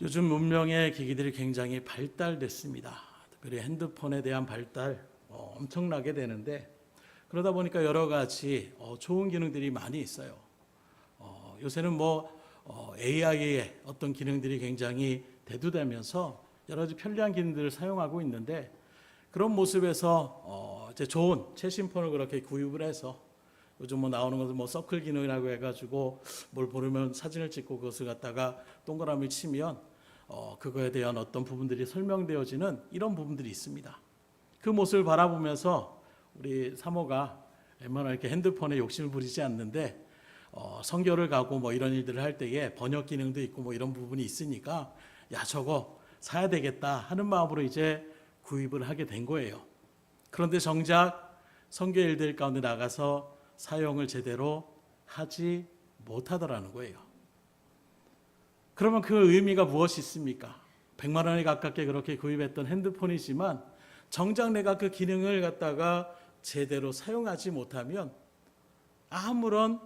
요즘 문명의 기기들이 굉장히 발달됐습니다. 특별히 핸드폰에 대한 발달 엄청나게 되는데, 그러다 보니까 여러 가지 좋은 기능들이 많이 있어요. 요새는 AI의 어떤 기능들이 굉장히 대두되면서 여러 가지 편리한 기능들을 사용하고 있는데, 그런 모습에서 이제 좋은 최신 폰을 그렇게 구입을 해서 요즘 나오는 것은 서클 기능이라고 해가지고 뭘 보려면 사진을 찍고 그것을 갖다가 동그라미를 치면 그거에 대한 어떤 부분들이 설명되어지는 이런 부분들이 있습니다. 그 모습을 바라보면서 우리 사모가 웬만하면 이렇게 핸드폰에 욕심을 부리지 않는데, 선교를 가고 이런 일들을 할 때에 번역 기능도 있고 이런 부분이 있으니까 야, 저거 사야 되겠다 하는 마음으로 이제 구입을 하게 된 거예요. 그런데 정작 선교 일들 가운데 나가서 사용을 제대로 하지 못하더라는 거예요. 그러면 그 의미가 무엇이 있습니까? 100만 원에 가깝게 그렇게 구입했던 핸드폰이지만 정작 내가 그 기능을 갖다가 제대로 사용하지 못하면 아무런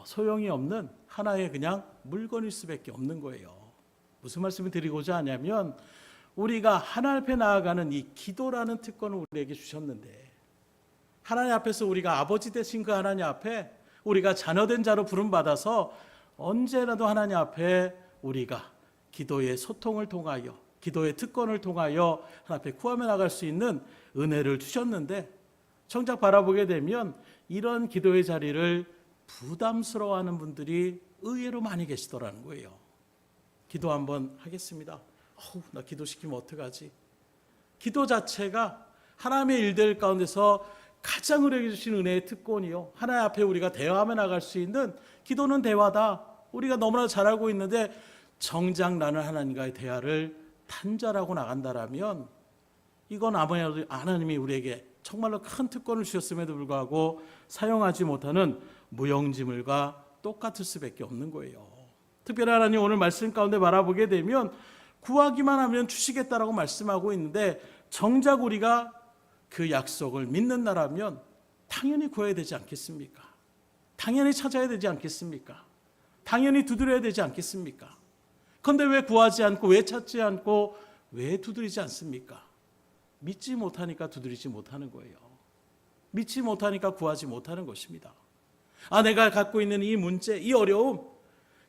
소용이 없는 하나의 그냥 물건일 수밖에 없는 거예요. 무슨 말씀을 드리고자 하냐면, 우리가 하나님 앞에 나아가는 이 기도라는 특권을 우리에게 주셨는데, 하나님 앞에서 우리가 아버지 되신 그 하나님 앞에 우리가 자녀된 자로 부름받아서 언제라도 하나님 앞에 우리가 기도의 소통을 통하여, 기도의 특권을 통하여 하나님 앞에 구하며 나갈 수 있는 은혜를 주셨는데, 정작 바라보게 되면 이런 기도의 자리를 부담스러워하는 분들이 의외로 많이 계시더라는 거예요. 기도 한번 하겠습니다. 나 기도시키면 어떡하지? 기도 자체가 하나님의 일들 가운데서 가장 우리에게 주신 은혜의 특권이요, 하나님 앞에 우리가 대화하며 나갈 수 있는, 기도는 대화다, 우리가 너무나 잘 알고 있는데 정작 나는 하나님과의 대화를 단절하고 나간다라면 이건 아무래도 하나님이 우리에게 정말로 큰 특권을 주셨음에도 불구하고 사용하지 못하는 무용지물과 똑같을 수밖에 없는 거예요. 특별히 하나님 오늘 말씀 가운데 바라보게 되면 구하기만 하면 주시겠다라고 말씀하고 있는데, 정작 우리가 그 약속을 믿는다라면 당연히 구해야 되지 않겠습니까? 당연히 찾아야 되지 않겠습니까? 당연히 두드려야 되지 않겠습니까? 그런데 왜 구하지 않고, 왜 찾지 않고, 왜 두드리지 않습니까? 믿지 못하니까 두드리지 못하는 거예요. 믿지 못하니까 구하지 못하는 것입니다. 내가 갖고 있는 이 문제, 이 어려움,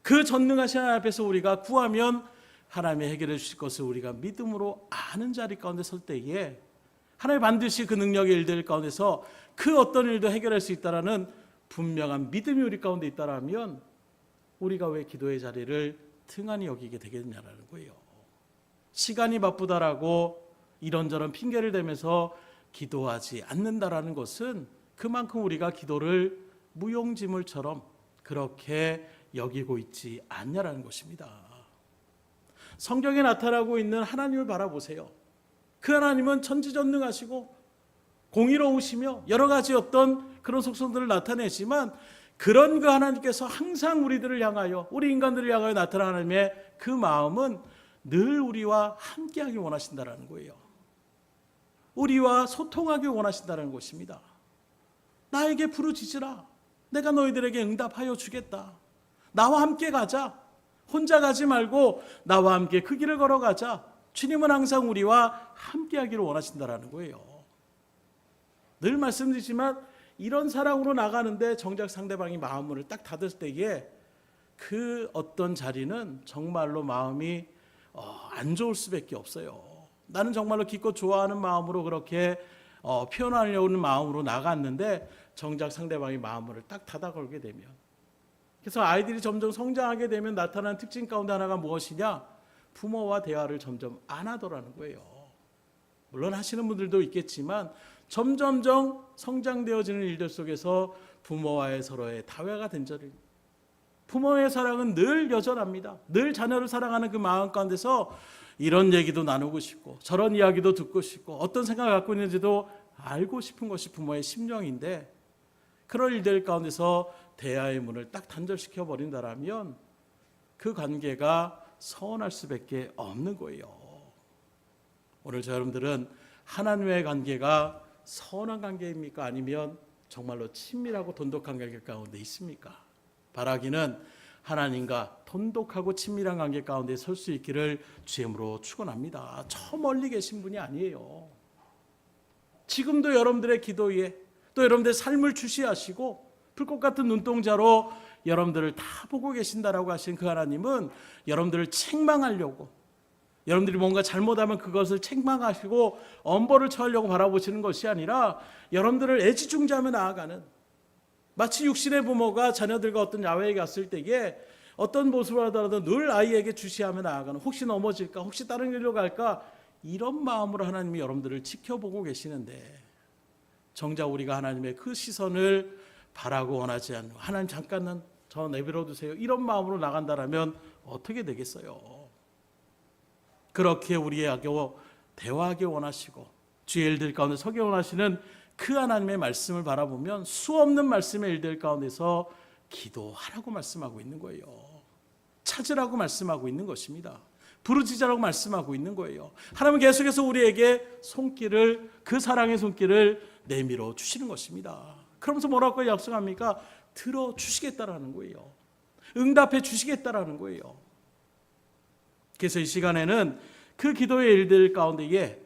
그 전능하신 하나님 앞에서 우리가 구하면 하나님이 해결해 주실 것을 우리가 믿음으로 아는 자리 가운데 설 때에 하나님 반드시 그 능력의 일들 가운데서 그 어떤 일도 해결할 수 있다라는 분명한 믿음이 우리 가운데 있다라면 우리가 왜 기도의 자리를 등한히 여기게 되겠냐라는 거예요. 시간이 바쁘다라고 이런저런 핑계를 대면서 기도하지 않는다라는 것은 그만큼 우리가 기도를 무용지물처럼 그렇게 여기고 있지 않냐라는 것입니다. 성경에 나타나고 있는 하나님을 바라보세요. 그 하나님은 천지전능하시고 공의로우시며 여러 가지 어떤 그런 속성들을 나타내지만, 그런 그 하나님께서 항상 우리들을 향하여, 우리 인간들을 향하여 나타나는 하나님의 그 마음은 늘 우리와 함께하기 원하신다는 거예요. 우리와 소통하기 원하신다는 것입니다. 나에게 부르짖으라, 내가 너희들에게 응답하여 주겠다. 나와 함께 가자. 혼자 가지 말고 나와 함께 그 길을 걸어가자. 주님은 항상 우리와 함께하기를 원하신다는 거예요. 늘 말씀드리지만 이런 사랑으로 나가는데 정작 상대방이 마음을 딱 닫을 때에 그 어떤 자리는 정말로 마음이 안 좋을 수밖에 없어요. 나는 정말로 기껏 좋아하는 마음으로 그렇게 표현하려는 마음으로 나갔는데 정작 상대방이 마음을 딱 닫아 걸게 되면, 그래서 아이들이 점점 성장하게 되면 나타나는 특징 가운데 하나가 무엇이냐? 부모와 대화를 점점 안 하더라는 거예요. 물론 하시는 분들도 있겠지만 점점점 성장되어지는 일들 속에서 부모와의 서로의 다회가 된 자리, 부모의 사랑은 늘 여전합니다. 늘 자녀를 사랑하는 그 마음 가운데서 이런 얘기도 나누고 싶고 저런 이야기도 듣고 싶고 어떤 생각을 갖고 있는지도 알고 싶은 것이 부모의 심령인데, 그럴 일들 가운데서 대화의 문을 딱 단절시켜 버린다라면 그 관계가 서운할 수밖에 없는 거예요. 오늘 저 여러분들은 하나님의 관계가 서운한 관계입니까? 아니면 정말로 친밀하고 돈독한 관계 가운데 있습니까? 바라기는 하나님과 돈독하고 친밀한 관계 가운데 설 수 있기를 주임으로 축원합니다. 저 멀리 계신 분이 아니에요. 지금도 여러분들의 기도에 또 여러분들의 삶을 주시하시고 불꽃 같은 눈동자로 여러분들을 다 보고 계신다라고 하신 그 하나님은 여러분들을 책망하려고, 여러분들이 뭔가 잘못하면 그것을 책망하시고 엄벌을 처하려고 바라보시는 것이 아니라 여러분들을 애지중지하며 나아가는, 마치 육신의 부모가 자녀들과 어떤 야외에 갔을 때에 어떤 모습을 하더라도 늘 아이에게 주시하며 나아가는, 혹시 넘어질까, 혹시 다른 길로 갈까, 이런 마음으로 하나님이 여러분들을 지켜보고 계시는데 정작 우리가 하나님의 그 시선을 바라고 원하지 않는, 하나님 잠깐은 저 내버려 두세요, 이런 마음으로 나간다라면 어떻게 되겠어요? 그렇게 우리에게 대화하기 원하시고 주의 일들 가운데 서기 원하시는 그 하나님의 말씀을 바라보면 수없는 말씀의 일들 가운데서 기도하라고 말씀하고 있는 거예요. 찾으라고 말씀하고 있는 것입니다. 부르짖으라고 말씀하고 있는 거예요. 하나님은 계속해서 우리에게 손길을, 그 사랑의 손길을 내밀어 주시는 것입니다. 그러면서 뭐라고 약속합니까? 들어주시겠다라는 거예요. 응답해 주시겠다라는 거예요. 그래서 이 시간에는 그 기도의 일들 가운데에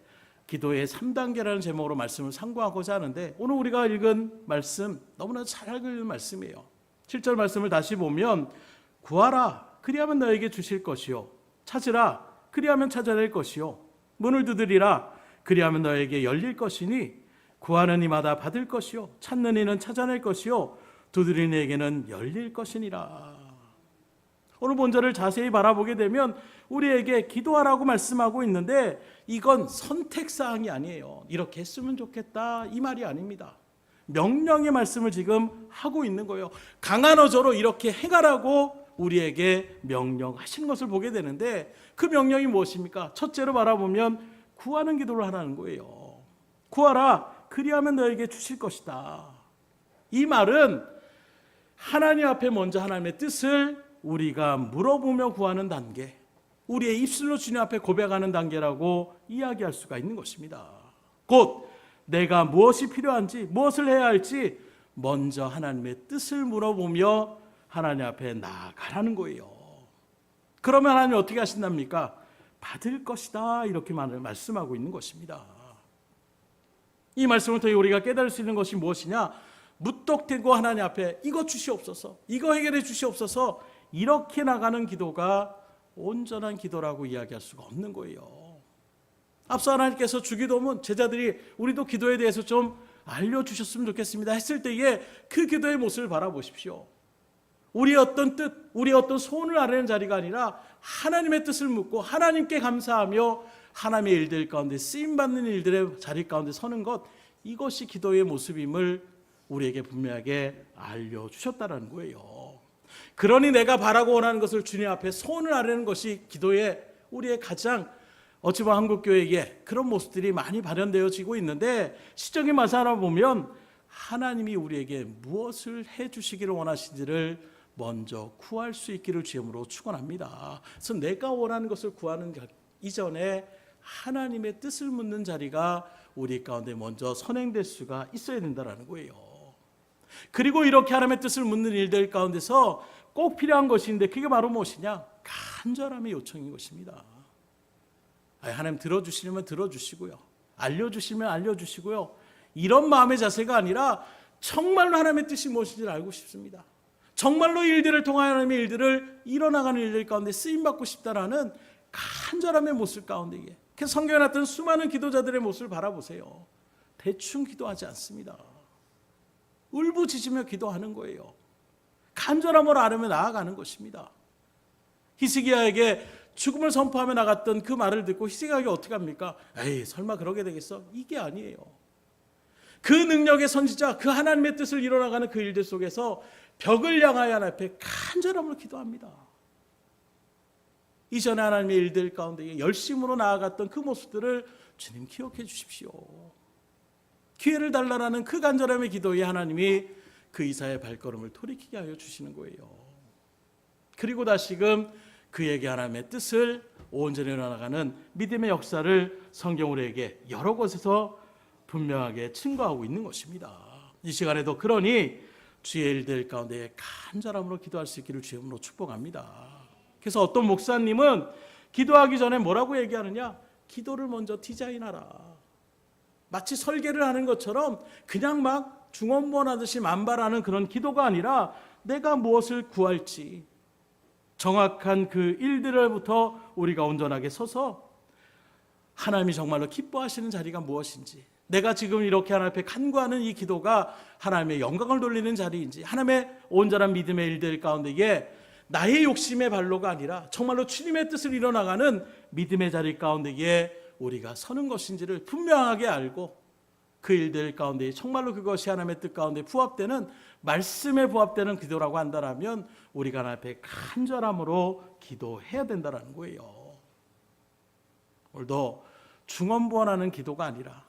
기도의 3단계라는 제목으로 말씀을 상고하고자 하는데, 오늘 우리가 읽은 말씀 너무나 잘 읽은 말씀이에요. 7절 말씀을 다시 보면, 구하라 그리하면 너에게 주실 것이요, 찾으라 그리하면 찾아낼 것이요, 문을 두드리라 그리하면 너에게 열릴 것이니 구하는 이마다 받을 것이요, 찾는 이는 찾아낼 것이요, 두드리는 이에게는 열릴 것이니라. 오늘 본절을 자세히 바라보게 되면 우리에게 기도하라고 말씀하고 있는데 이건 선택사항이 아니에요. 이렇게 했으면 좋겠다 이 말이 아닙니다. 명령의 말씀을 지금 하고 있는 거예요. 강한 어조로 이렇게 행하라고 우리에게 명령하시는 것을 보게 되는데, 그 명령이 무엇입니까? 첫째로 바라보면 구하는 기도를 하라는 거예요. 구하라 그리하면 너에게 주실 것이다. 이 말은 하나님 앞에 먼저 하나님의 뜻을 우리가 물어보며 구하는 단계, 우리의 입술로 주님 앞에 고백하는 단계라고 이야기할 수가 있는 것입니다. 곧 내가 무엇이 필요한지, 무엇을 해야 할지 먼저 하나님의 뜻을 물어보며 하나님 앞에 나아가라는 거예요. 그러면 하나님 어떻게 하신답니까? 받을 것이다, 이렇게 말씀하고 있는 것입니다. 이 말씀을 통해 우리가 깨달을 수 있는 것이 무엇이냐? 무턱대고 하나님 앞에 이거 주시옵소서, 이거 해결해 주시옵소서, 이렇게 나가는 기도가 온전한 기도라고 이야기할 수가 없는 거예요. 앞서 하나님께서 주기도문, 제자들이 우리도 기도에 대해서 좀 알려주셨으면 좋겠습니다 했을 때에 그 기도의 모습을 바라보십시오. 우리의 어떤 뜻, 우리의 어떤 소원을 아뢰는 자리가 아니라 하나님의 뜻을 묻고 하나님께 감사하며 하나님의 일들 가운데 쓰임받는 일들의 자리 가운데 서는 것, 이것이 기도의 모습임을 우리에게 분명하게 알려주셨다는 거예요. 그러니 내가 바라고 원하는 것을 주님 앞에 소원을 아뢰는 것이 기도의 우리의 가장, 어찌 보면 한국교회에 그런 모습들이 많이 발현되어지고 있는데, 시적인 말씀을 보면 하나님이 우리에게 무엇을 해주시기를 원하시는지를 먼저 구할 수 있기를 주임으로 축원합니다. 그래서 내가 원하는 것을 구하는 이전에 하나님의 뜻을 묻는 자리가 우리 가운데 먼저 선행될 수가 있어야 된다는 거예요. 그리고 이렇게 하나님의 뜻을 묻는 일들 가운데서 꼭 필요한 것인데, 그게 바로 무엇이냐? 간절함의 요청인 것입니다. 하나님 들어주시려면 들어주시고요, 알려주시면 알려주시고요, 이런 마음의 자세가 아니라 정말로 하나님의 뜻이 무엇인지를 알고 싶습니다. 정말로 일들을 통하여 하나님의 일들을 이뤄나가는 일들 가운데 쓰임받고 싶다라는 간절함의 모습 가운데, 그래서 성경에 나타난 수많은 기도자들의 모습을 바라보세요. 대충 기도하지 않습니다. 울부짖으며 기도하는 거예요. 간절함으로 아뢰며 나아가는 것입니다. 히스기야에게 죽음을 선포하며 나갔던 그 말을 듣고 히스기야가 어떻게 합니까? 에이, 설마 그러게 되겠어? 이게 아니에요. 그 능력의 선지자, 그 하나님의 뜻을 이뤄나가는 그 일들 속에서 벽을 향하여 하나님 앞에 간절함으로 기도합니다. 이전에 하나님의 일들 가운데 열심으로 나아갔던 그 모습들을 주님 기억해 주십시오. 기회를 달라라는 그 간절함의 기도에 하나님이 그 이사의 발걸음을 돌이키게 하여 주시는 거예요. 그리고 다시금 그에게 하나님의 뜻을 온전히 이뤄나가는 믿음의 역사를 성경 우리에게 여러 곳에서 분명하게 증거하고 있는 것입니다. 이 시간에도 그러니 주의 일들 가운데 간절함으로 기도할 수 있기를 주의 이름으로 축복합니다. 그래서 어떤 목사님은 기도하기 전에 뭐라고 얘기하느냐? 기도를 먼저 디자인하라. 마치 설계를 하는 것처럼 그냥 막 중언부언하듯이 만발하는 그런 기도가 아니라 내가 무엇을 구할지 정확한 그 일들로부터 우리가 온전하게 서서 하나님이 정말로 기뻐하시는 자리가 무엇인지, 내가 지금 이렇게 하나님 앞에 간구하는 이 기도가 하나님의 영광을 돌리는 자리인지, 하나님의 온전한 믿음의 일들 가운데에 나의 욕심의 발로가 아니라 정말로 주님의 뜻을 이뤄나가는 믿음의 자리 가운데에 우리가 서는 것인지를 분명하게 알고 그 일들 가운데 정말로 그것이 하나님의 뜻 가운데 부합되는 말씀에 부합되는 기도라고 한다면 우리가 하나님 앞에 간절함으로 기도해야 된다는 거예요. 오늘도 중언부언하는 기도가 아니라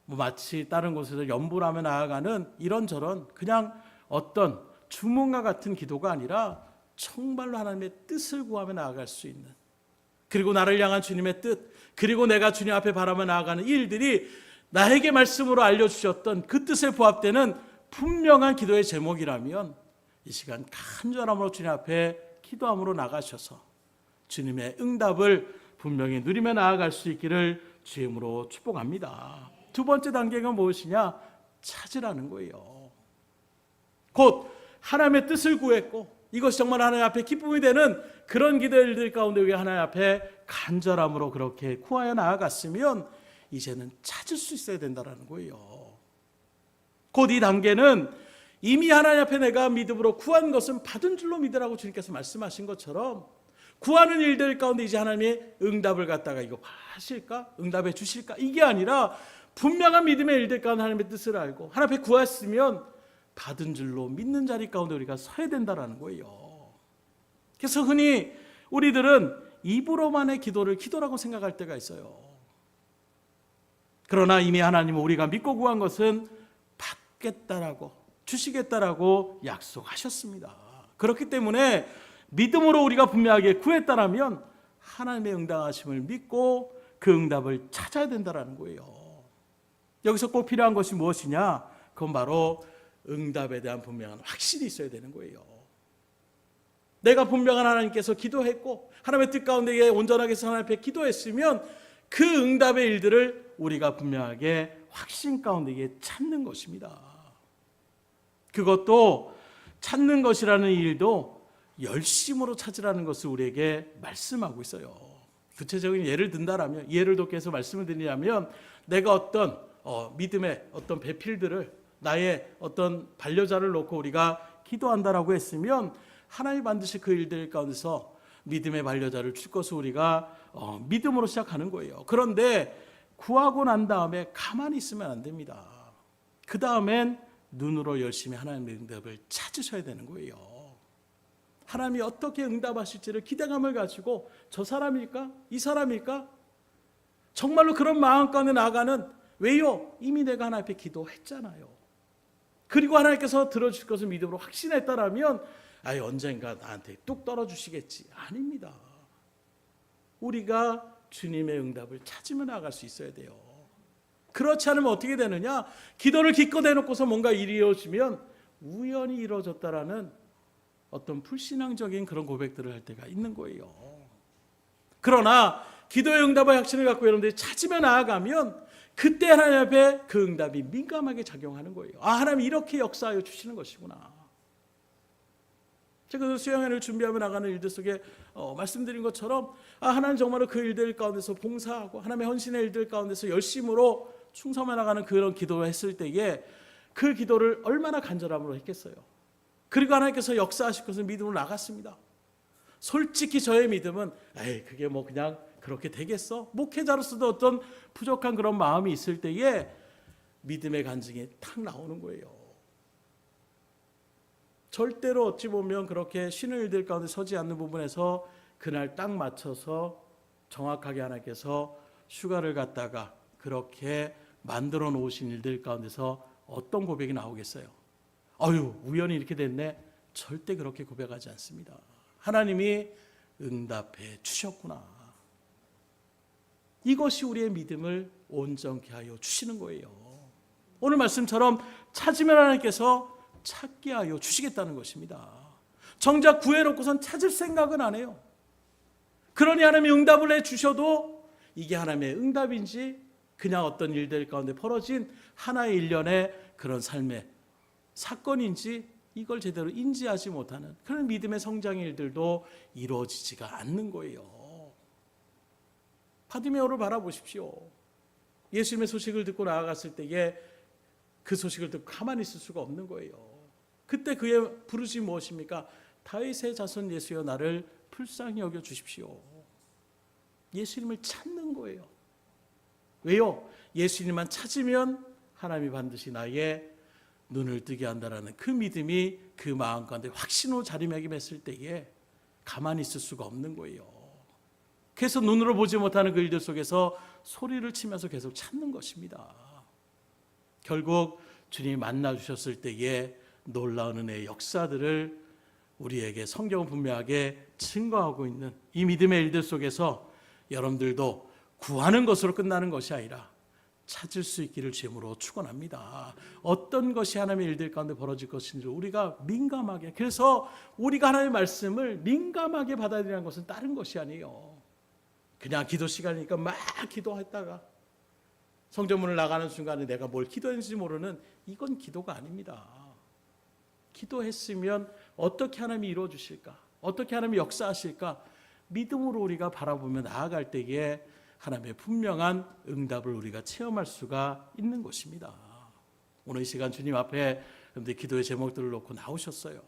마치 다른 곳에서 연부를 하며 나아가는 이런저런 그냥 어떤 주문과 같은 기도가 아니라 정말로 하나님의 뜻을 구하며 나아갈 수 있는, 그리고 나를 향한 주님의 뜻, 그리고 내가 주님 앞에 바라며 나아가는 일들이 나에게 말씀으로 알려주셨던 그 뜻에 부합되는 분명한 기도의 제목이라면 이 시간 간절함으로 주님 앞에 기도함으로 나가셔서 주님의 응답을 분명히 누리며 나아갈 수 있기를 주의 이름으로 축복합니다. 두 번째 단계가 무엇이냐? 찾으라는 거예요. 곧 하나님의 뜻을 구했고 이것이 정말 하나님 앞에 기쁨이 되는 그런 기도들 가운데 우리 하나님 앞에 간절함으로 그렇게 구하여 나아갔으면 이제는 찾을 수 있어야 된다는 거예요. 곧 이 단계는 이미 하나님 앞에 내가 믿음으로 구한 것은 받은 줄로 믿으라고 주님께서 말씀하신 것처럼 구하는 일들 가운데 이제 하나님이 응답을 갖다가 이거 하실까? 응답해 주실까? 이게 아니라 분명한 믿음의 일들 가운데 하나님의 뜻을 알고 하나님 앞에 구했으면 받은 줄로 믿는 자리 가운데 우리가 서야 된다는 거예요. 그래서 흔히 우리들은 입으로만의 기도를 기도라고 생각할 때가 있어요. 그러나 이미 하나님은 우리가 믿고 구한 것은 받겠다라고, 주시겠다라고 약속하셨습니다. 그렇기 때문에 믿음으로 우리가 분명하게 구했다라면 하나님의 응답하심을 믿고 그 응답을 찾아야 된다는 거예요. 여기서 꼭 필요한 것이 무엇이냐? 그건 바로 응답에 대한 분명한 확신이 있어야 되는 거예요. 내가 분명한 하나님께서 기도했고 하나님의 뜻 가운데 온전하게 하나님 앞에 기도했으면 그 응답의 일들을 우리가 분명하게 확신 가운데 찾는 것입니다. 그것도 찾는 것이라는 일도 열심으로 찾으라는 것을 우리에게 말씀하고 있어요. 구체적인 예를 든다라면, 예를 돕기 위해서 말씀을 드리자면 내가 어떤 믿음의 어떤 배필들을 나의 어떤 반려자를 놓고 우리가 기도한다라고 했으면 하나님이 반드시 그 일들 가운데서 믿음의 반려자를 줄 것을 우리가 믿음으로 시작하는 거예요. 그런데 구하고 난 다음에 가만히 있으면 안 됩니다. 그 다음엔 눈으로 열심히 하나님의 응답을 찾으셔야 되는 거예요. 하나님이 어떻게 응답하실지를 기대감을 가지고 저 사람일까? 이 사람일까? 정말로 그런 마음 가운데 나아가는, 왜요? 이미 내가 하나님 앞에 기도했잖아요. 그리고 하나님께서 들어주실 것을 믿음으로 확신했다라면 언젠가 나한테 뚝 떨어주시겠지. 아닙니다. 우리가 주님의 응답을 찾으며 나아갈 수 있어야 돼요. 그렇지 않으면 어떻게 되느냐? 기도를 기껏 해놓고서 뭔가 일이 이루어지면 우연히 이루어졌다라는 어떤 불신앙적인 그런 고백들을 할 때가 있는 거예요. 그러나 기도의 응답의 확신을 갖고 여러분들이 찾으며 나아가면 그때 하나님 앞에 그 응답이 민감하게 작용하는 거예요. 하나님 이렇게 역사하여 주시는 것이구나. 제가 수양회를 준비하며 나가는 일들 속에 말씀드린 것처럼 하나님 정말로 그 일들 가운데서 봉사하고 하나님의 헌신의 일들 가운데서 열심으로 충성해 나가는 그런 기도를 했을 때에 그 기도를 얼마나 간절함으로 했겠어요. 그리고 하나님께서 역사하실 것을 믿음으로 나갔습니다. 솔직히 저의 믿음은 그게 뭐 그냥 그렇게 되겠어? 목회자로서도 어떤 부족한 그런 마음이 있을 때에 믿음의 간증이 탁 나오는 거예요. 절대로 어찌 보면 그렇게 쉬는 일들 가운데 서지 않는 부분에서 그날 딱 맞춰서 정확하게 하나님께서 휴가를 갖다가 그렇게 만들어 놓으신 일들 가운데서 어떤 고백이 나오겠어요? 우연히 이렇게 됐네. 절대 그렇게 고백하지 않습니다. 하나님이 응답해 주셨구나. 이것이 우리의 믿음을 온전케 하여 주시는 거예요. 오늘 말씀처럼 찾으면 하나님께서 찾게 하여 주시겠다는 것입니다. 정작 구해놓고선 찾을 생각은 안 해요. 그러니 하나님이 응답을 해주셔도 이게 하나님의 응답인지 그냥 어떤 일들 가운데 벌어진 하나의 일련의 그런 삶의 사건인지 이걸 제대로 인지하지 못하는 그런 믿음의 성장의 일들도 이루어지지가 않는 거예요. 바디메오를 바라보십시오. 예수님의 소식을 듣고 나아갔을 때에 그 소식을 듣고 가만히 있을 수가 없는 거예요. 그때 그의 부르심이 무엇입니까? 다윗의 자손 예수여 나를 불쌍히 여겨 주십시오. 예수님을 찾는 거예요. 왜요? 예수님만 찾으면 하나님이 반드시 나의 눈을 뜨게 한다라는 그 믿음이 그 마음 가운데 확신으로 자리매김했을 때에 가만히 있을 수가 없는 거예요. 그래서 눈으로 보지 못하는 그 일들 속에서 소리를 치면서 계속 찾는 것입니다. 결국 주님이 만나주셨을 때에 놀라운 은혜의 역사들을 우리에게 성경은 분명하게 증거하고 있는 이 믿음의 일들 속에서 여러분들도 구하는 것으로 끝나는 것이 아니라 찾을 수 있기를 주님으로 축원합니다. 어떤 것이 하나님의 일들 가운데 벌어질 것인지 우리가 민감하게, 그래서 우리가 하나님의 말씀을 민감하게 받아들이는 것은 다른 것이 아니에요. 그냥 기도 시간이니까 막 기도했다가 성전문을 나가는 순간에 내가 뭘 기도했는지 모르는, 이건 기도가 아닙니다. 기도했으면 어떻게 하나님이 이루어 주실까, 어떻게 하나님이 역사하실까, 믿음으로 우리가 바라보며 나아갈 때에 하나님의 분명한 응답을 우리가 체험할 수가 있는 것입니다. 오늘 이 시간 주님 앞에 여러분들 기도의 제목들을 놓고 나오셨어요.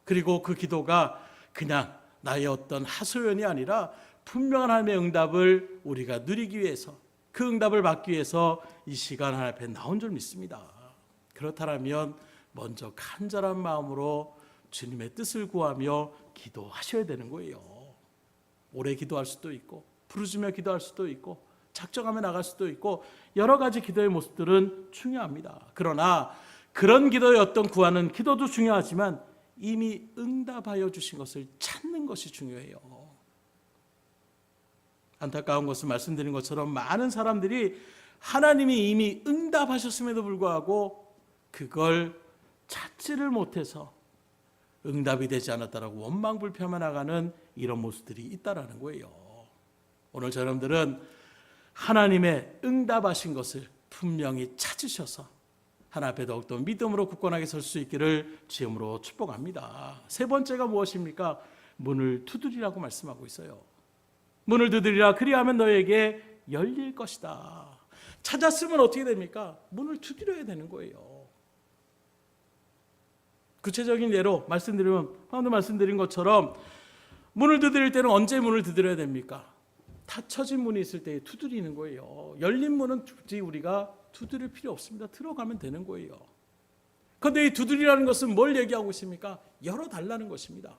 그리고 그 기도가 그냥 나의 어떤 하소연이 아니라 분명한 하나님의 응답을 우리가 누리기 위해서, 그 응답을 받기 위해서 이 시간 하나님 앞에 나온 줄 믿습니다. 그렇다면 먼저 간절한 마음으로 주님의 뜻을 구하며 기도하셔야 되는 거예요. 오래 기도할 수도 있고, 부르짖으며 기도할 수도 있고, 작정하며 나갈 수도 있고, 여러 가지 기도의 모습들은 중요합니다. 그러나 그런 기도의 어떤 구하는 기도도 중요하지만 이미 응답하여 주신 것을 찾는 것이 중요해요. 안타까운 것은 말씀드린 것처럼 많은 사람들이 하나님이 이미 응답하셨음에도 불구하고 그걸 찾지를 못해서 응답이 되지 않았다라고 원망불평해 나가는 이런 모습들이 있다라는 거예요. 오늘 여러분들은 하나님의 응답하신 것을 분명히 찾으셔서 하나님 앞에 더욱더 믿음으로 굳건하게 설 수 있기를 주님으로 축복합니다. 세 번째가 무엇입니까? 문을 두드리라고 말씀하고 있어요. 문을 두드리라, 그리하면 너에게 열릴 것이다. 찾았으면 어떻게 됩니까? 문을 두드려야 되는 거예요. 구체적인 예로 말씀드리면, 방금 말씀드린 것처럼 문을 두드릴 때는 언제 문을 두드려야 됩니까? 닫혀진 문이 있을 때 두드리는 거예요. 열린 문은 굳이 우리가 두드릴 필요 없습니다. 들어가면 되는 거예요. 그런데 이 두드리라는 것은 뭘 얘기하고 있습니까? 열어달라는 것입니다.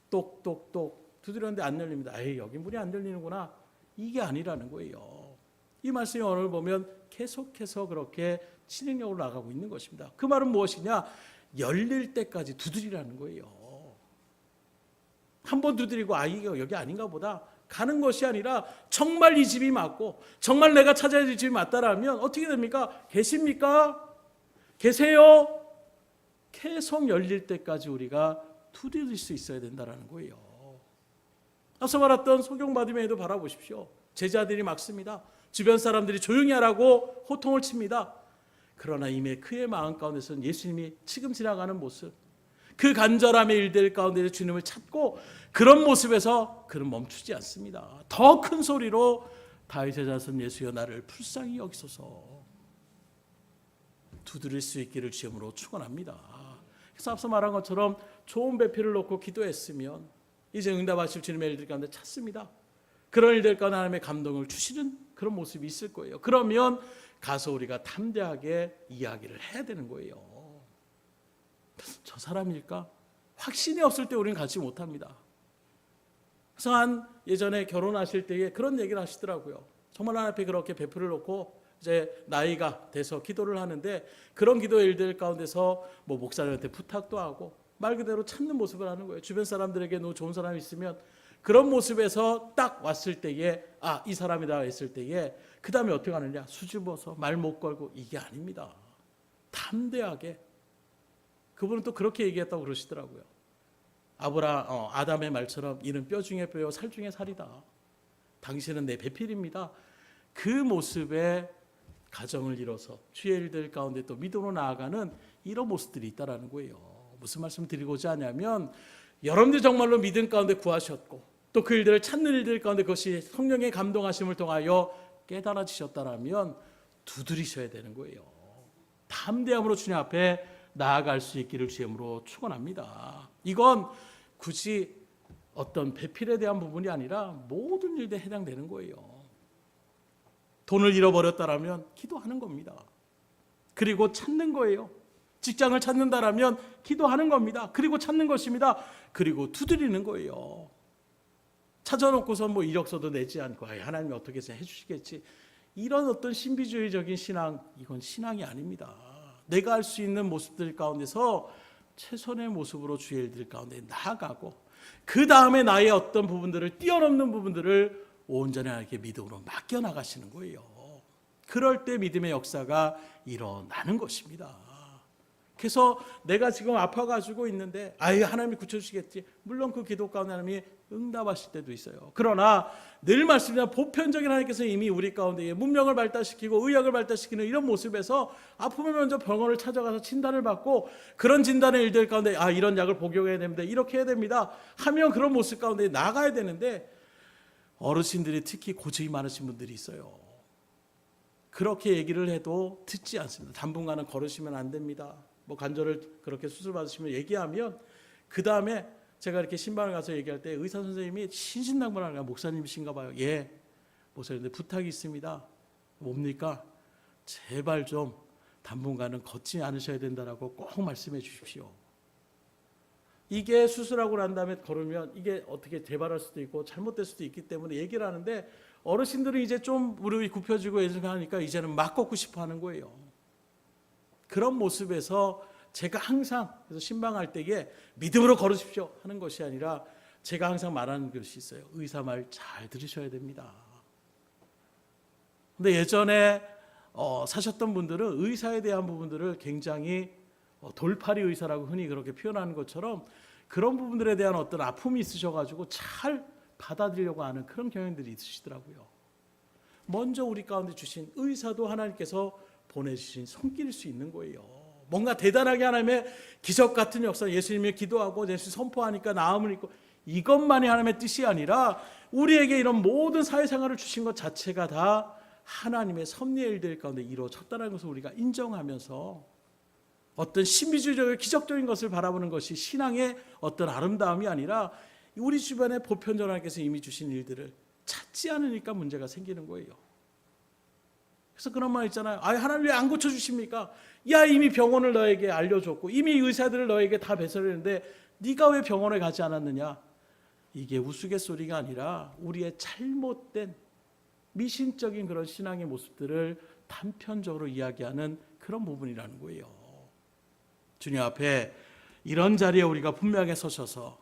똑똑똑 두드렸는데 안 열립니다. 에이, 여기 문이 안 열리는구나. 이게 아니라는 거예요. 이 말씀이 오늘 보면 계속해서 그렇게 진행력으로 나가고 있는 것입니다. 그 말은 무엇이냐? 열릴 때까지 두드리라는 거예요. 한 번 두드리고 이게 여기 아닌가 보다 가는 것이 아니라 정말 이 집이 맞고 정말 내가 찾아야 될 집이 맞다라면 어떻게 됩니까? 계십니까? 계세요? 계속 열릴 때까지 우리가 두드릴 수 있어야 된다는 거예요. 앞서 말했던 소경 바디메이도 바라보십시오. 제자들이 막습니다. 주변 사람들이 조용히 하라고 호통을 칩니다. 그러나 이미 그의 마음 가운데서는 예수님이 지금 지나가는 모습, 그 간절함의 일들 가운데 주님을 찾고 그런 모습에서 그는 멈추지 않습니다. 더 큰 소리로 다윗의 자손 예수여 나를 불쌍히 여기소서 두드릴 수 있기를 주님으로 축원합니다. 그래서 앞서 말한 것처럼 좋은 배필을 놓고 기도했으면 이제 응답하실 주님의 일들 가운데 찾습니다. 그런 일들 가운데 하나님의 감동을 주시는 그런 모습이 있을 거예요. 그러면 가서 우리가 담대하게 이야기를 해야 되는 거예요. 저 사람일까? 확신이 없을 때 우리는 가지 못합니다. 그래서 예전에 결혼하실 때에 그런 얘기를 하시더라고요. 정말 하나님 앞에 그렇게 배필을 놓고 이제 나이가 돼서 기도를 하는데 그런 기도 일들 가운데서 뭐 목사님한테 부탁도 하고 말 그대로 찾는 모습을 하는 거예요. 주변 사람들에게 너무 좋은 사람이 있으면 그런 모습에서 딱 왔을 때에 이 사람이다 했을 때에 그 다음에 어떻게 하느냐? 수줍어서 말 못 걸고 이게 아닙니다. 담대하게 그분은 또 그렇게 얘기했다고 그러시더라고요. 아담의 말처럼 이는 뼈 중에 뼈요 살 중에 살이다. 당신은 내 배필입니다. 그 모습에 가정을 이뤄서 주의 일들 가운데 또 믿음으로 나아가는 이런 모습들이 있다라는 거예요. 무슨 말씀 드리고자 하냐면 여러분들 정말로 믿음 가운데 구하셨고 또 그 일들을 찾는 일들 가운데 그것이 성령의 감동하심을 통하여 깨달아지셨다라면 두드리셔야 되는 거예요. 담대함으로 주님 앞에 나아갈 수 있기를 주님으로 축원합니다. 이건 굳이 어떤 배필에 대한 부분이 아니라 모든 일에 해당되는 거예요. 돈을 잃어버렸다라면 기도하는 겁니다. 그리고 찾는 거예요. 직장을 찾는다라면 기도하는 겁니다. 그리고 찾는 것입니다. 그리고 두드리는 거예요. 찾아놓고서 뭐 이력서도 내지 않고 하나님이 어떻게 해주시겠지. 이런 어떤 신비주의적인 신앙, 이건 신앙이 아닙니다. 내가 할 수 있는 모습들 가운데서 최선의 모습으로 주의 일들 가운데 나아가고 그 다음에 나의 어떤 부분들을 뛰어넘는 부분들을 온전히 하나님께 믿음으로 맡겨나가시는 거예요. 그럴 때 믿음의 역사가 일어나는 것입니다. 그래서 내가 지금 아파가지고 있는데 하나님이 고쳐주시겠지. 물론 그 기도 가운데 하나님이 응답하실 때도 있어요. 그러나 늘 말씀드리면 보편적인 하나님께서 이미 우리 가운데 문명을 발달시키고 의학을 발달시키는 이런 모습에서 아프면 먼저 병원을 찾아가서 진단을 받고 그런 진단의 일들 가운데 이런 약을 복용해야 됩니다. 이렇게 해야 됩니다. 하면 그런 모습 가운데 나가야 되는데 어르신들이 특히 고집이 많으신 분들이 있어요. 그렇게 얘기를 해도 듣지 않습니다. 당분간은 걸으시면 안 됩니다. 뭐 관절을 그렇게 수술 받으시면 얘기하면 그 다음에 제가 이렇게 신방을 가서 얘기할 때 의사 선생님이 신신당부하는 목사님이신가 봐요. 예, 목사님 부탁이 있습니다. 뭡니까? 제발 좀 당분간은 걷지 않으셔야 된다라고 꼭 말씀해 주십시오. 이게 수술하고 난 다음에 걸으면 이게 어떻게 재발할 수도 있고 잘못될 수도 있기 때문에 얘기를 하는데 어르신들은 이제 좀 무릎이 굽혀지고 하니까 이제는 막 걷고 싶어 하는 거예요. 그런 모습에서 제가 항상 그래서 신방할 때에 믿음으로 걸으십시오 하는 것이 아니라 제가 항상 말하는 것이 있어요. 의사 말 잘 들으셔야 됩니다. 근데 예전에 사셨던 분들은 의사에 대한 부분들을 굉장히 돌팔이 의사라고 흔히 그렇게 표현하는 것처럼 그런 부분들에 대한 어떤 아픔이 있으셔가지고 잘 받아들이려고 하는 그런 경향들이 있으시더라고요. 먼저 우리 가운데 주신 의사도 하나님께서 보내주신 손길일 수 있는 거예요. 뭔가 대단하게 하나님의 기적 같은 역사, 예수님이 기도하고 예수님 선포하니까 나음을 입고 이것만이 하나님의 뜻이 아니라 우리에게 이런 모든 사회생활을 주신 것 자체가 다 하나님의 섭리의 일들 가운데 이루어졌다는 것을 우리가 인정하면서 어떤 신비주의적인 기적적인 것을 바라보는 것이 신앙의 어떤 아름다움이 아니라 우리 주변에 보편적으로 하나님께서 이미 주신 일들을 찾지 않으니까 문제가 생기는 거예요. 그래서 그런 말 있잖아요. 하나님 왜 안 고쳐주십니까? 이미 병원을 너에게 알려줬고 이미 의사들을 너에게 다 배설했는데 네가 왜 병원에 가지 않았느냐? 이게 우스갯소리가 아니라 우리의 잘못된 미신적인 그런 신앙의 모습들을 단편적으로 이야기하는 그런 부분이라는 거예요. 주님 앞에 이런 자리에 우리가 분명하게 서셔서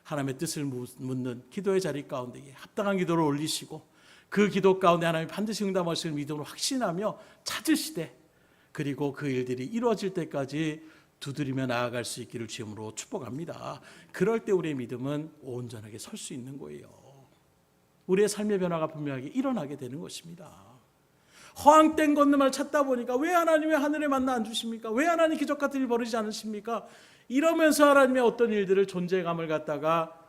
하나님의 뜻을 묻는 기도의 자리 가운데 합당한 기도를 올리시고 그 기도 가운데 하나님이 반드시 응답하실 믿음으로 확신하며 찾으시되 그리고 그 일들이 이루어질 때까지 두드리며 나아갈 수 있기를 주님으로 축복합니다. 그럴 때 우리의 믿음은 온전하게 설 수 있는 거예요. 우리의 삶의 변화가 분명하게 일어나게 되는 것입니다. 허황된 건너말 찾다 보니까 왜 하나님이 하늘에 만나 안 주십니까? 왜 하나님 기적 같은 일 벌이지 않으십니까? 이러면서 하나님의 어떤 일들을 존재감을 갖다가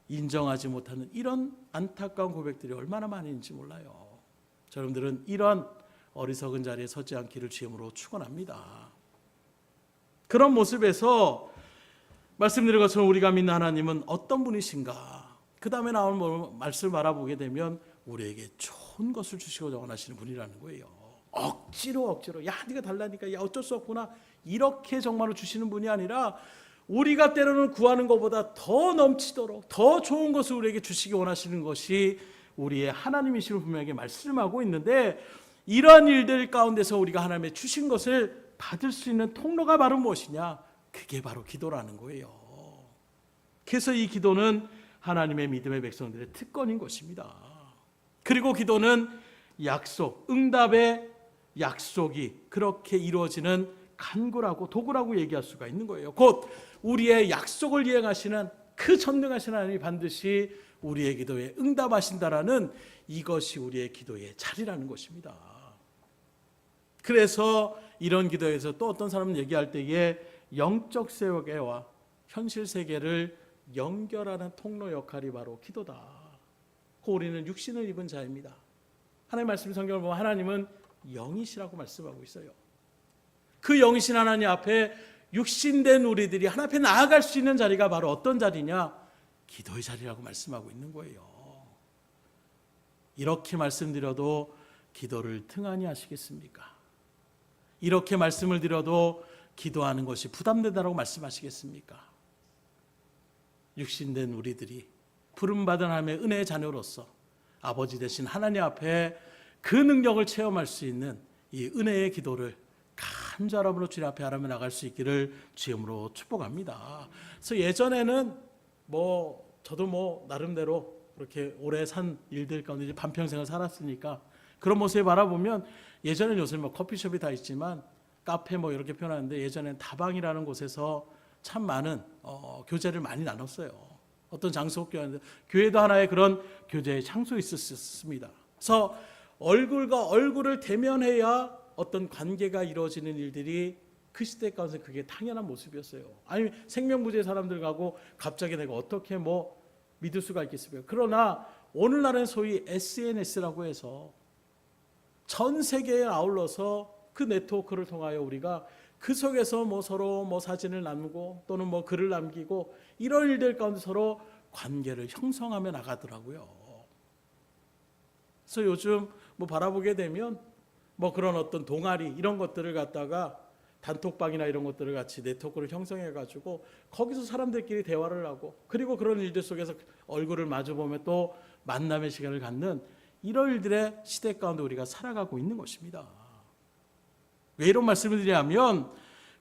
인정하지 못하는 이런 안타까운 고백들이 얼마나 많이 있는지 몰라요. 여러분들은 이런 어리석은 자리에 서지 않기를 주님으로 축원합니다. 그런 모습에서 말씀드린 것처럼 우리가 믿는 하나님은 어떤 분이신가? 그 다음에 나오는 말씀을 바라보게 되면 우리에게 좋은 것을 주시고자 원하시는 분이라는 거예요. 억지로 네가 달라니까 어쩔 수 없구나 이렇게 정말로 주시는 분이 아니라 우리가 때로는 구하는 것보다 더 넘치도록 더 좋은 것을 우리에게 주시기 원하시는 것이 우리의 하나님이심을 분명하게 말씀하고 있는데 이러한 일들 가운데서 우리가 하나님의 주신 것을 받을 수 있는 통로가 바로 무엇이냐? 그게 바로 기도라는 거예요. 그래서 이 기도는 하나님의 믿음의 백성들의 특권인 것입니다. 그리고 기도는 약속, 응답의 약속이 그렇게 이루어지는 간구라고 도구라고 얘기할 수가 있는 거예요. 곧 우리의 약속을 이행하시는 그 전능하신 하나님이 반드시 우리의 기도에 응답하신다라는 이것이 우리의 기도의 자리라는 것입니다. 그래서 이런 기도에서 또 어떤 사람은 얘기할 때에 영적 세계와 현실 세계를 연결하는 통로 역할이 바로 기도다. 그 우리는 육신을 입은 자입니다. 하나님 말씀 성경을 보면 하나님은 영이시라고 말씀하고 있어요. 그 영이신 하나님 앞에 육신된 우리들이 하나님 앞에 나아갈 수 있는 자리가 바로 어떤 자리냐? 기도의 자리라고 말씀하고 있는 거예요. 이렇게 말씀드려도 기도를 등한히 하시겠습니까? 이렇게 말씀을 드려도 기도하는 것이 부담된다고 말씀하시겠습니까? 육신된 우리들이 부름받은 하나님의 은혜의 자녀로서 아버지 되신 하나님 앞에 그 능력을 체험할 수 있는 이 은혜의 기도를 간절함으로 주님 앞에 하나님 나갈 수 있기를 주임으로 축복합니다. 그래서 예전에는 저도 나름대로 그렇게 오래 산 일들 가운데 이제 반평생을 살았으니까 그런 모습을 바라보면 예전에는 요새 커피숍이 다 있지만 카페 이렇게 표현하는데 예전엔 다방이라는 곳에서 참 많은 교제를 많이 나눴어요. 어떤 장소 교회도 하나의 그런 교제의 장소 있었습니다. 그래서 얼굴과 얼굴을 대면해야 어떤 관계가 이루어지는 일들이 그 시대 가운데 그게 당연한 모습이었어요. 아니 생명부재의 사람들하고 갑자기 내가 어떻게 믿을 수가 있겠습니까? 그러나 오늘날은 소위 SNS라고 해서 전 세계에 아울러서 그 네트워크를 통하여 우리가 그 속에서 서로 사진을 나누고 또는 글을 남기고 이런 일들 가운데 서로 관계를 형성하며 나가더라고요. 그래서 요즘 바라보게 되면 그런 어떤 동아리 이런 것들을 갖다가 단톡방이나 이런 것들을 같이 네트워크를 형성해 가지고 거기서 사람들끼리 대화를 하고 그리고 그런 일들 속에서 얼굴을 마주보며 또 만남의 시간을 갖는 이런 일들의 시대 가운데 우리가 살아가고 있는 것입니다. 왜 이런 말씀을 드리냐면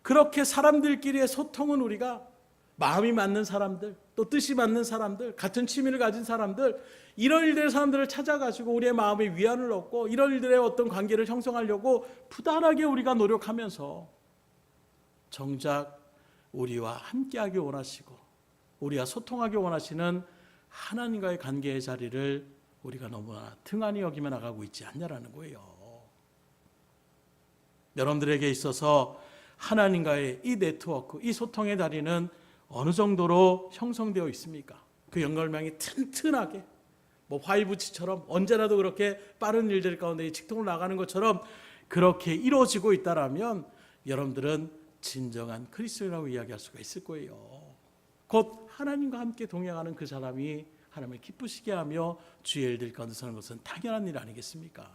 그렇게 사람들끼리의 소통은 우리가 마음이 맞는 사람들 또 뜻이 맞는 사람들 같은 취미를 가진 사람들 이런 일들의 사람들을 찾아가지고 우리의 마음에 위안을 얻고 이런 일들의 어떤 관계를 형성하려고 부단하게 우리가 노력하면서 정작 우리와 함께하기 원하시고 우리와 소통하기 원하시는 하나님과의 관계의 자리를 우리가 너무나 등한히 여기며 나가고 있지 않냐라는 거예요. 여러분들에게 있어서 하나님과의 이 네트워크, 이 소통의 자리는 어느 정도로 형성되어 있습니까? 그 연결망이 튼튼하게 5G처럼 언제라도 그렇게 빠른 일들 가운데 직통을 나가는 것처럼 그렇게 이루어지고 있다라면 여러분들은 진정한 그리스도인이라고 이야기할 수가 있을 거예요. 곧 하나님과 함께 동행하는 그 사람이 하나님을 기쁘시게 하며 주의 일들 가운데 서는 것은 당연한 일 아니겠습니까?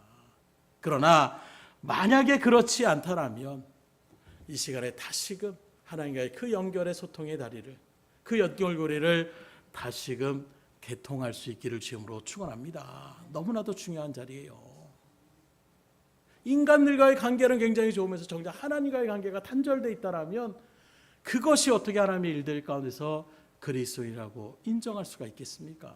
그러나 만약에 그렇지 않다라면 이 시간에 다시금 하나님과의 그 연결의 소통의 다리를 그 연결고리를 다시금 개통할 수 있기를 주임으로 축원합니다. 너무나도 중요한 자리예요. 인간들과의 관계는 굉장히 좋으면서 정작 하나님과의 관계가 단절되어 있다라면 그것이 어떻게 하나님의 일들 가운데서 그리스도인이라고 인정할 수가 있겠습니까?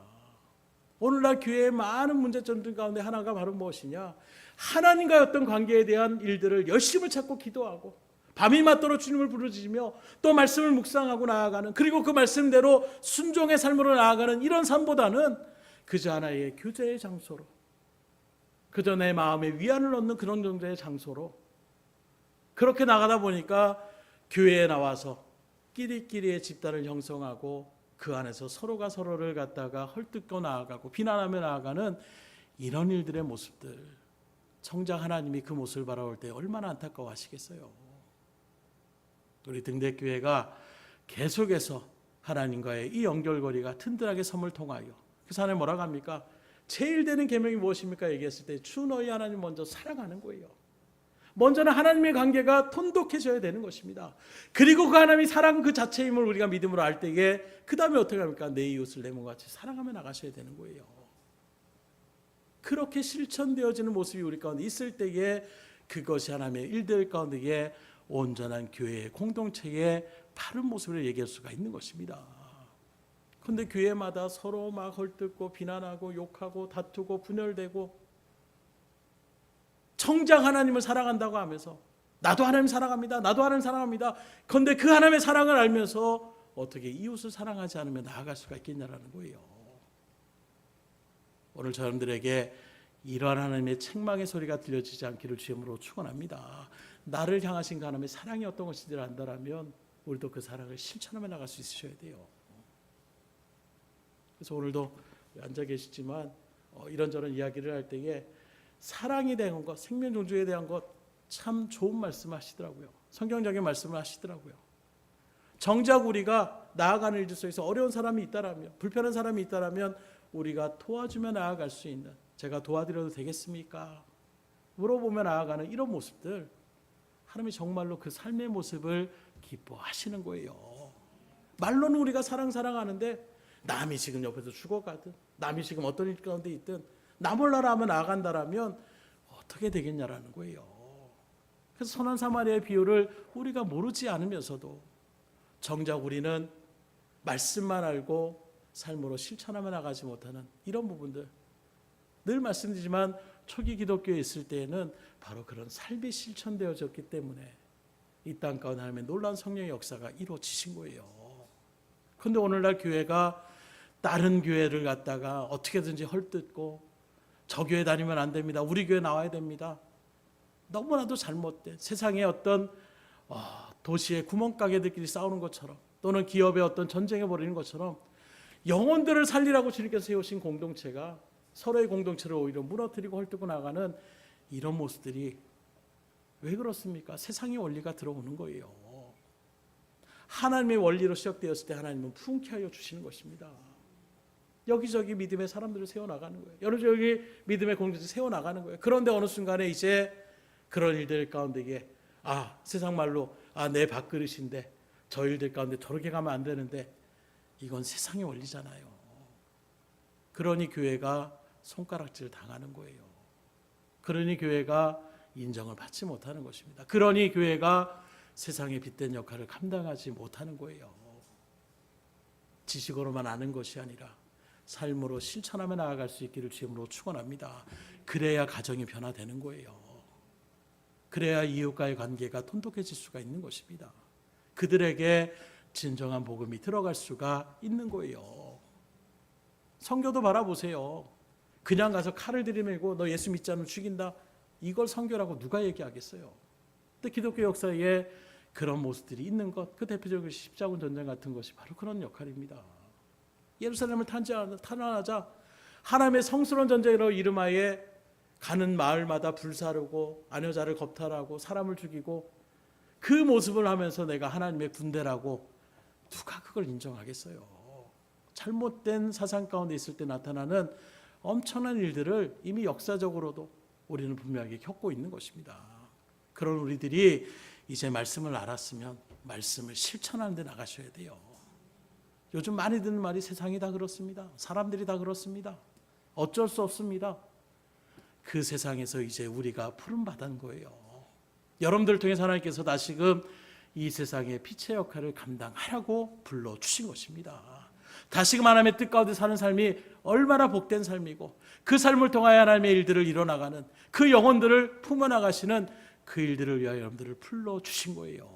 오늘날 교회의 많은 문제점들 가운데 하나가 바로 무엇이냐? 하나님과의 어떤 관계에 대한 일들을 열심을 찾고 기도하고 밤이 맞도록 주님을 부르짖으며 또 말씀을 묵상하고 나아가는 그리고 그 말씀대로 순종의 삶으로 나아가는 이런 삶보다는 그저 하나의 교제의 장소로 그저 내 마음에 위안을 얻는 그런 정도의 장소로 그렇게 나가다 보니까 교회에 나와서 끼리끼리의 집단을 형성하고 그 안에서 서로가 서로를 갖다가 헐뜯고 나아가고 비난하며 나아가는 이런 일들의 모습들 정작 하나님이 그 모습을 바라볼 때 얼마나 안타까워하시겠어요. 우리 등대교회가 계속해서 하나님과의 이 연결고리가 튼튼하게 섬을 통하여 그래서 하나님 뭐라고 합니까? 제일 되는 계명이 무엇입니까? 얘기했을 때 주 너희 하나님 먼저 사랑하는 거예요. 먼저는 하나님의 관계가 돈독해져야 되는 것입니다. 그리고 그 하나님이 사랑 그 자체임을 우리가 믿음으로 알 때에 그 다음에 어떻게 합니까? 내 이웃을 내 몸과 같이 사랑하며 나가셔야 되는 거예요. 그렇게 실천되어지는 모습이 우리 가운데 있을 때에 그것이 하나님의 일들 가운데에 온전한 교회의 공동체의 바른 모습을 얘기할 수가 있는 것입니다. 그런데 교회마다 서로 막 헐뜯고 비난하고 욕하고 다투고 분열되고 정작 하나님을 사랑한다고 하면서 나도 하나님 사랑합니다. 나도 하나님 사랑합니다. 그런데 그 하나님의 사랑을 알면서 어떻게 이웃을 사랑하지 않으면 나아갈 수가 있겠냐라는 거예요. 오늘 저러분들에게 이러한 하나님의 책망의 소리가 들려지지 않기를 주님으로 축원합니다. 나를 향하신 그 하나님의 사랑이 어떤 것인지를 안다라면 우리도 그 사랑을 실천하며 나갈 수 있으셔야 돼요. 그래서 오늘도 앉아 계시지만 이런저런 이야기를 할 때에 사랑에 대한 것, 생명 존중에 대한 것 참 좋은 말씀을 하시더라고요. 성경적인 말씀을 하시더라고요. 정작 우리가 나아가는 일 속에서 어려운 사람이 있다라면, 불편한 사람이 있다라면 우리가 도와주며 나아갈 수 있는, 제가 도와드려도 되겠습니까? 물어보며 나아가는 이런 모습들, 하나님이 정말로 그 삶의 모습을 기뻐하시는 거예요. 말로는 우리가 사랑하는데 남이 지금 옆에서 죽어가든, 남이 지금 어떤 일 가운데 있든 나 몰라라 하면 나아간다라면 어떻게 되겠냐라는 거예요. 그래서 선한 사마리아의 비유를 우리가 모르지 않으면서도 정작 우리는 말씀만 알고 삶으로 실천하며 나가지 못하는 이런 부분들, 늘 말씀드리지만 초기 기독교에 있을 때에는 바로 그런 삶이 실천되어졌기 때문에 이 땅 가운데 하나님의 놀라운 성령의 역사가 이루어지신 거예요. 그런데 오늘날 교회가 다른 교회를 갖다가 어떻게든지 헐뜯고 저 교회 다니면 안 됩니다. 우리 교회 나와야 됩니다. 너무나도 잘못된 세상의 어떤 도시의 구멍가게들끼리 싸우는 것처럼 또는 기업의 어떤 전쟁에 벌이는 것처럼 영혼들을 살리라고 주님께서 세우신 공동체가 서로의 공동체를 오히려 무너뜨리고 헐뜯고 나가는 이런 모습들이 왜 그렇습니까? 세상의 원리가 들어오는 거예요. 하나님의 원리로 시작되었을 때 하나님은 풍케 하여 주시는 것입니다. 여기저기 믿음의 사람들을 세워나가는 거예요. 여기저기 믿음의 공동체를 세워나가는 거예요. 그런데 어느 순간에 이제 그런 일들 가운데 세상 말로 내 밥그릇인데 저 일들 가운데 저렇게 가면 안 되는데 이건 세상의 원리잖아요. 그러니 교회가 손가락질 당하는 거예요. 그러니 교회가 인정을 받지 못하는 것입니다. 그러니 교회가 세상의 빛된 역할을 감당하지 못하는 거예요. 지식으로만 아는 것이 아니라 삶으로 실천하며 나아갈 수 있기를 주님으로 축원합니다. 그래야 가정이 변화되는 거예요. 그래야 이웃과의 관계가 돈독해질 수가 있는 것입니다. 그들에게 진정한 복음이 들어갈 수가 있는 거예요. 선교도 바라보세요. 그냥 가서 칼을 들이밀고 너 예수 믿지 않으면 죽인다. 이걸 선교라고 누가 얘기하겠어요? 근데 기독교 역사에 그런 모습들이 있는 것, 그 대표적인 십자군 전쟁 같은 것이 바로 그런 역할입니다. 예루살렘을 탄환하자 하나님의 성스러운 전쟁으로 이름하에 가는 마을마다 불사르고 아녀자를 겁탈하고 사람을 죽이고 그 모습을 하면서 내가 하나님의 군대라고 누가 그걸 인정하겠어요? 잘못된 사상 가운데 있을 때 나타나는 엄청난 일들을 이미 역사적으로도 우리는 분명하게 겪고 있는 것입니다. 그런 우리들이 이제 말씀을 알았으면 말씀을 실천하는 데 나가셔야 돼요. 요즘 많이 듣는 말이 세상이 다 그렇습니다. 사람들이 다 그렇습니다. 어쩔 수 없습니다. 그 세상에서 이제 우리가 부름받은 거예요. 여러분들을 통해서 하나님께서 다시금 이 세상의 빛의 역할을 감당하라고 불러주신 것입니다. 다시금 하나님의 뜻 가운데 사는 삶이 얼마나 복된 삶이고 그 삶을 통하여 하나님의 일들을 이뤄나가는 그 영혼들을 품어나가시는 그 일들을 위하여 여러분들을 불러주신 거예요.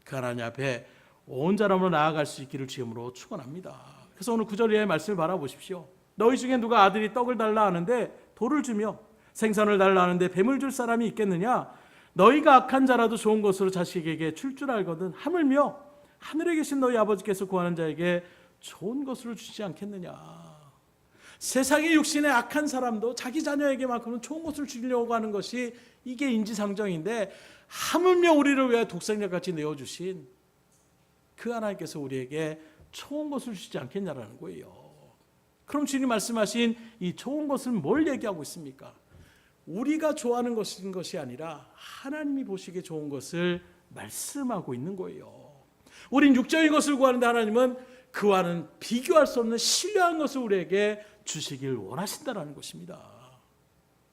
그 하나님 앞에 온 사람으로 나아갈 수 있기를 주님으로 축원합니다. 그래서 오늘 9절의 말씀을 바라보십시오. 너희 중에 누가 아들이 떡을 달라 하는데 돌을 주며 생선을 달라 하는데 뱀을 줄 사람이 있겠느냐? 너희가 악한 자라도 좋은 것으로 자식에게 줄 줄 알거든 하물며 하늘에 계신 너희 아버지께서 구하는 자에게 좋은 것으로 주시지 않겠느냐? 세상의 육신의 악한 사람도 자기 자녀에게만큼은 좋은 것을 주려고 하는 것이 이게 인지상정인데 하물며 우리를 위해 독생자같이 내어주신 그 하나님께서 우리에게 좋은 것을 주시지 않겠냐라는 거예요. 그럼 주님 말씀하신 이 좋은 것은 뭘 얘기하고 있습니까? 우리가 좋아하는 것이 아니라 하나님이 보시기에 좋은 것을 말씀하고 있는 거예요. 우린 육적인 것을 구하는데 하나님은 그와는 비교할 수 없는 신뢰한 것을 우리에게 주시길 원하신다는 것입니다.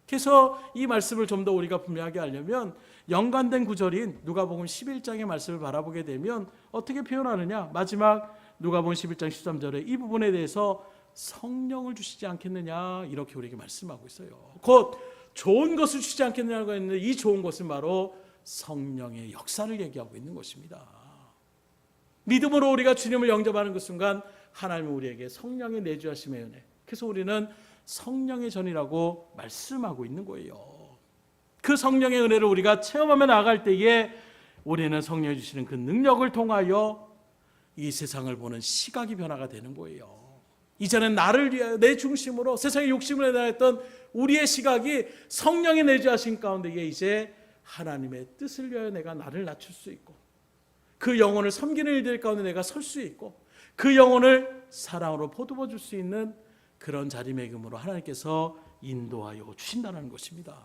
그래서 이 말씀을 좀 더 우리가 분명하게 알려면 연관된 구절인 누가복음 11장의 말씀을 바라보게 되면 어떻게 표현하느냐? 마지막 누가복음 11장 13절에 이 부분에 대해서 성령을 주시지 않겠느냐 이렇게 우리에게 말씀하고 있어요. 곧 좋은 것을 주시지 않겠느냐고 했는데 이 좋은 것은 바로 성령의 역사를 얘기하고 있는 것입니다. 믿음으로 우리가 주님을 영접하는 그 순간 하나님은 우리에게 성령의 내주하심의 은혜, 그래서 우리는 성령의 전이라고 말씀하고 있는 거예요. 그 성령의 은혜를 우리가 체험하며 나아갈 때에 우리는 성령이 주시는 그 능력을 통하여 이 세상을 보는 시각이 변화가 되는 거예요. 이전엔 나를 위하여 내 중심으로 세상의 욕심을 내다했던 우리의 시각이 성령의 내주하신 가운데에 이제 하나님의 뜻을 위하여 내가 나를 낮출 수 있고, 그 영혼을 섬기는 일들 가운데 내가 설 수 있고, 그 영혼을 사랑으로 보듬어 줄 수 있는 그런 자리매김으로 하나님께서 인도하여 주신다는 것입니다.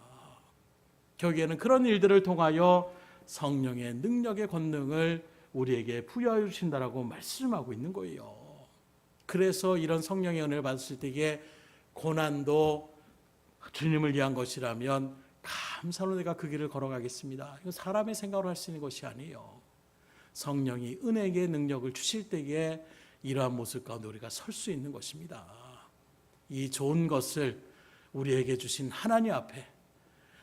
결국에는 그런 일들을 통하여 성령의 능력의 권능을 우리에게 부여하여 주신다라고 말씀하고 있는 거예요. 그래서 이런 성령의 은혜를 받았을 때에 고난도 주님을 위한 것이라면 감사로 내가 그 길을 걸어가겠습니다. 이건 사람의 생각으로 할 수 있는 것이 아니에요. 성령이 은혜의 능력을 주실 때에 이러한 모습 가운데 우리가 설 수 있는 것입니다. 이 좋은 것을 우리에게 주신 하나님 앞에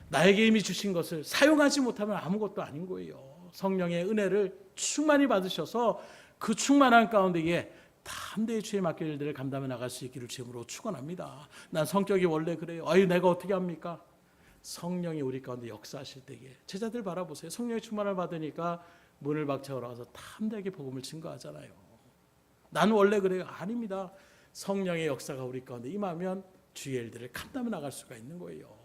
나에게 이미 주신 것을 사용하지 못하면 아무것도 아닌 거예요. 성령의 은혜를 충만히 받으셔서 그 충만한 가운데에 담대히 주의 맡길 일들을 감당해 나갈 수 있기를 주님으로 축원합니다. 난 성격이 원래 그래요. 아유, 내가 어떻게 합니까? 성령이 우리 가운데 역사하실 때에 제자들 바라보세요. 성령의 충만을 받으니까 문을 박차고 나가서 담대하게 복음을 증거하잖아요. 나는 원래 그래요. 아닙니다. 성령의 역사가 우리 가운데 임하면 주의 일들을 감당해 나갈 수가 있는 거예요.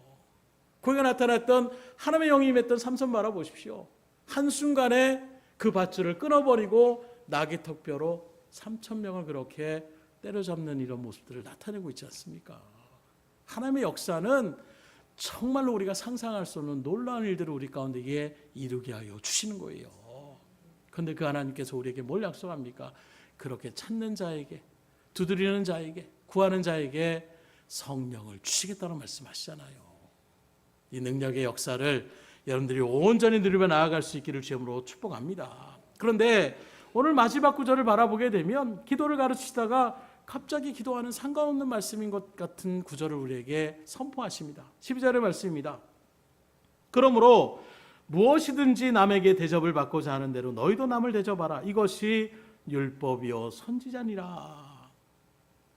거기가 나타났던 하나님의 영이 임했던 삼손 바라보십시오. 한순간에 그 밧줄을 끊어버리고 나귀 턱뼈로 3,000명을 그렇게 때려잡는 이런 모습들을 나타내고 있지 않습니까? 하나님의 역사는 정말로 우리가 상상할 수 없는 놀라운 일들을 우리 가운데에 이루게 하여 주시는 거예요. 그런데 그 하나님께서 우리에게 뭘 약속합니까? 그렇게 찾는 자에게, 두드리는 자에게, 구하는 자에게 성령을 주시겠다는 말씀하시잖아요. 이 능력의 역사를 여러분들이 온전히 누리며 나아갈 수 있기를 주님으로 축복합니다. 그런데 오늘 마지막 구절을 바라보게 되면 기도를 가르치다가 갑자기 기도하는 상관없는 말씀인 것 같은 구절을 우리에게 선포하십니다. 12절의 말씀입니다. 그러므로 무엇이든지 남에게 대접을 받고자 하는 대로 너희도 남을 대접하라. 이것이 율법이요 선지자니라.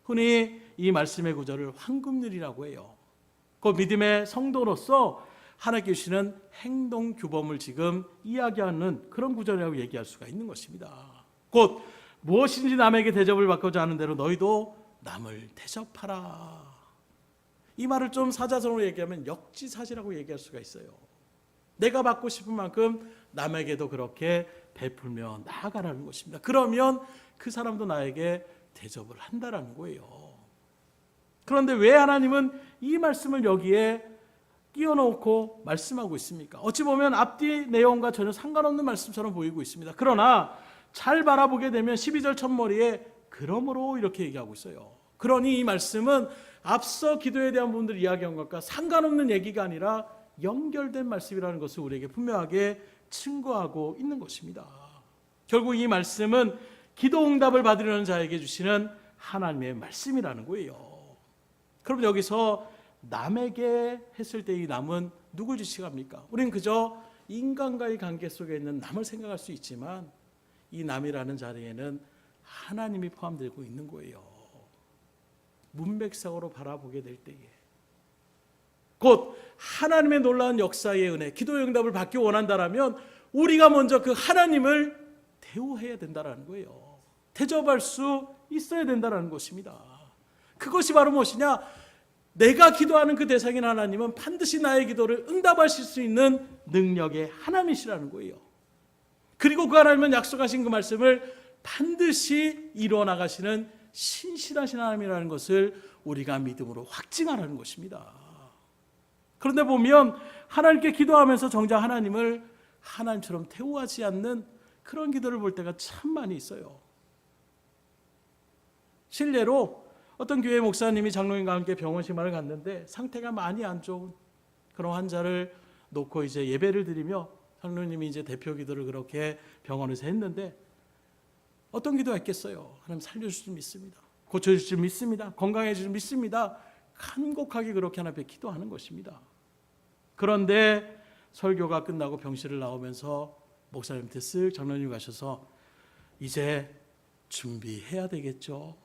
흔히 이 말씀의 구절을 황금률이라고 해요. 그 믿음의 성도로서 하나님께 주시는 행동 규범을 지금 이야기하는 그런 구절이라고 얘기할 수가 있는 것입니다. 곧 무엇인지 남에게 대접을 받고자 하는 대로 너희도 남을 대접하라. 이 말을 좀 사자성어로 얘기하면 역지사지라고 얘기할 수가 있어요. 내가 받고 싶은 만큼 남에게도 그렇게 베풀며 나아가라는 것입니다. 그러면 그 사람도 나에게 대접을 한다라는 거예요. 그런데 왜 하나님은 이 말씀을 여기에 끼워놓고 말씀하고 있습니까? 어찌 보면 앞뒤 내용과 전혀 상관없는 말씀처럼 보이고 있습니다. 그러나 잘 바라보게 되면 12절 첫머리에 그러므로 이렇게 얘기하고 있어요. 그러니 이 말씀은 앞서 기도에 대한 부분들 이야기한 것과 상관없는 얘기가 아니라 연결된 말씀이라는 것을 우리에게 분명하게 증거하고 있는 것입니다. 결국 이 말씀은 기도 응답을 받으려는 자에게 주시는 하나님의 말씀이라는 거예요. 그럼 여기서 남에게 했을 때 이 남은 누굴 지칭합니까? 우리는 그저 인간과의 관계 속에 있는 남을 생각할 수 있지만 이 남이라는 자리에는 하나님이 포함되고 있는 거예요. 문맥상으로 바라보게 될 때에 곧 하나님의 놀라운 역사의 은혜, 기도의 응답을 받기 원한다라면 우리가 먼저 그 하나님을 대우해야 된다는 거예요. 대접할 수 있어야 된다는 것입니다. 그것이 바로 무엇이냐? 내가 기도하는 그 대상인 하나님은 반드시 나의 기도를 응답하실 수 있는 능력의 하나님이시라는 거예요. 그리고 그 하나님은 약속하신 그 말씀을 반드시 이루어 나가시는 신실하신 하나님이라는 것을 우리가 믿음으로 확증하라는 것입니다. 그런데 보면 하나님께 기도하면서 정작 하나님을 하나님처럼 대우하지 않는 그런 기도를 볼 때가 참 많이 있어요. 실례로 어떤 교회 목사님이 장로님과 함께 병원 심화를 갔는데 상태가 많이 안 좋은 그런 환자를 놓고 이제 예배를 드리며 장로님이 이제 대표 기도를 그렇게 병원에서 했는데 어떤 기도가 있겠어요? 하나님 살려주실 줄 믿습니다. 고쳐주실 줄 믿습니다. 건강해주실 줄 믿습니다. 간곡하게 그렇게 하나님 앞에 기도하는 것입니다. 그런데 설교가 끝나고 병실을 나오면서 목사님한테 쓱 장로님 가셔서 이제 준비해야 되겠죠.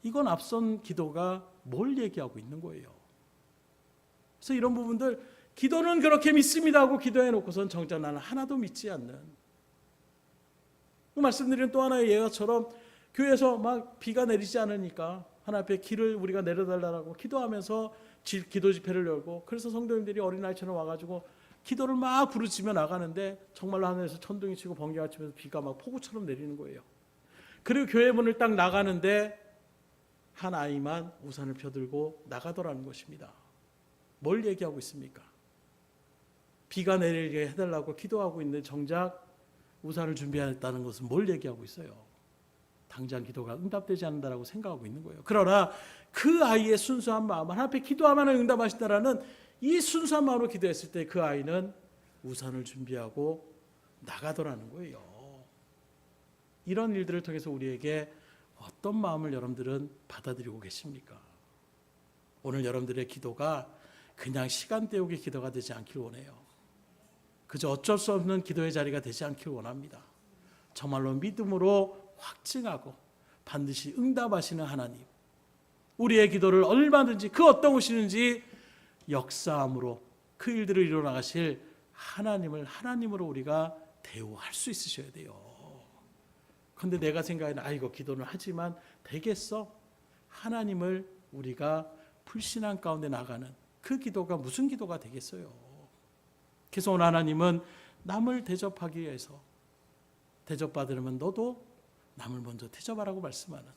이건 앞선 기도가 뭘 얘기하고 있는 거예요. 그래서 이런 부분들, 기도는 그렇게 믿습니다 하고 기도해 놓고선 정작 나는 하나도 믿지 않는, 말씀드린 또 하나의 예화처럼 교회에서 막 비가 내리지 않으니까 하나님 앞에 길을 우리가 내려달라고 기도하면서 기도 집회를 열고, 그래서 성도님들이 어린아이처럼 와가지고 기도를 막 부르짖며 나가는데 정말로 하늘에서 천둥이 치고 번개가 치면서 비가 막 폭우처럼 내리는 거예요. 그리고 교회 문을 딱 나가는데 한 아이만 우산을 펴들고 나가더라는 것입니다. 뭘 얘기하고 있습니까? 비가 내리게 해달라고 기도하고 있는데 정작 우산을 준비했다는 것은 뭘 얘기하고 있어요? 당장 기도가 응답되지 않는다라고 생각하고 있는 거예요. 그러나 그 아이의 순수한 마음, 하나님 앞에 기도하면 응답하신다라는 이 순수한 마음으로 기도했을 때 그 아이는 우산을 준비하고 나가더라는 거예요. 이런 일들을 통해서 우리에게 어떤 마음을 여러분들은 받아들이고 계십니까? 오늘 여러분들의 기도가 그냥 시간 때우기 기도가 되지 않길 원해요. 그저 어쩔 수 없는 기도의 자리가 되지 않길 원합니다. 정말로 믿음으로 확증하고 반드시 응답하시는 하나님, 우리의 기도를 얼마든지 그 어떤 것이든지 역사함으로 그 일들을 이뤄나가실 하나님을 하나님으로 우리가 대우할 수 있으셔야 돼요. 그런데 내가 생각에는 이거 기도는 하지만 되겠어? 하나님을 우리가 불신앙 가운데 나가는 그 기도가 무슨 기도가 되겠어요? 그래서 오늘 하나님은 남을 대접하기 위해서, 대접받으려면 너도 남을 먼저 대접하라고 말씀하는,